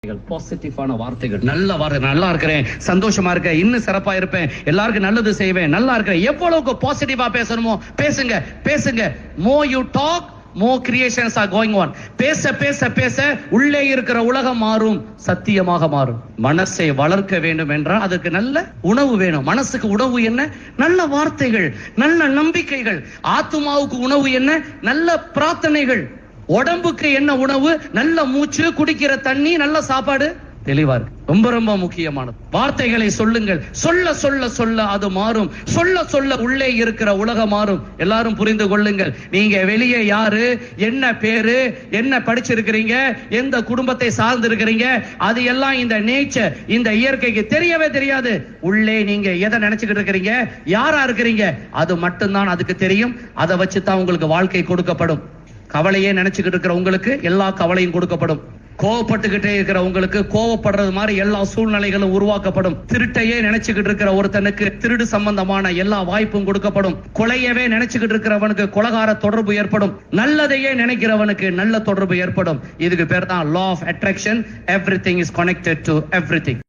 பாசிட்டிவான வார்த்தைகள், நல்ல வார்த்தை. நல்லா இருக்கிறேன், சந்தோஷமா இருக்கேன், இன்னும் சிறப்பா இருப்பேன், எல்லாருக்கும் நல்லது செய்வேன், நல்லா இருக்கிறேன். எவ்வளவுக்கு பாசிட்டிவா பேசணுமோ பேசுங்க, பேசுங்க. More you talk, more creations are going on. பேச பேச பேச உள்ளே இருக்கிற உலகம் மாறும், சத்தியமாக மாறும். மனசை வளர்க்க வேண்டும் என்றால் அதுக்கு நல்ல உணவு வேணும். மனசுக்கு உணவு என்ன? நல்ல வார்த்தைகள், நல்ல நம்பிக்கைகள். ஆத்துமாவுக்கு உணவு என்ன? நல்ல பிரார்த்தனைகள். உடம்புக்கு என்ன உணவு? நல்ல மூச்சு, குடிக்கிற தண்ணி, நல்ல சாப்பாடு. தெளிவா இருக்கு. ரொம்ப ரொம்ப முக்கியமானது. வார்த்தைகளை சொல்லுங்கள். சொல்ல சொல்ல சொல்ல அது மாறும். சொல்ல சொல்ல உள்ளே இருக்கிற உலகம் மாறும். எல்லாரும் புரிந்து கொள்ளுங்கள். நீங்க வெளியே யாரு, என்ன பேரு, என்ன படிச்சிருக்கிறீங்க, எந்த குடும்பத்தை சார்ந்து இருக்கிறீங்க, அது எல்லாம் இந்த நேச்சர், இந்த இயற்கைக்கு தெரியவே தெரியாது. உள்ளே நீங்க எதை நினைச்சுக்கிட்டு இருக்கிறீங்க, யாரா இருக்கிறீங்க, அது மட்டும்தான் அதுக்கு தெரியும். அதை வச்சுதான் உங்களுக்கு வாழ்க்கை கொடுக்கப்படும். கவலையே நினைச்சுக்கிட்டு இருக்கிற உங்களுக்கு எல்லா கவலையும் கொடுக்கப்படும். கோவப்பட்டுக்கிட்டே இருக்கிற உங்களுக்கு கோவப்படுறது மாதிரி எல்லா சூழ்நிலைகளும் உருவாக்கப்படும். திருட்டையே நினைச்சுக்கிட்டு இருக்கிற ஒருத்தனுக்கு திருடு சம்பந்தமான எல்லா வாய்ப்பும் கொடுக்கப்படும். கொலையவே நினைச்சுக்கிட்டு இருக்கிறவனுக்கு கொலகார தொடர்பு ஏற்படும். நல்லதையே நினைக்கிறவனுக்கு நல்ல தொடர்பு ஏற்படும். இதுக்கு பேர் தான் law of attraction. Everything is connected to everything.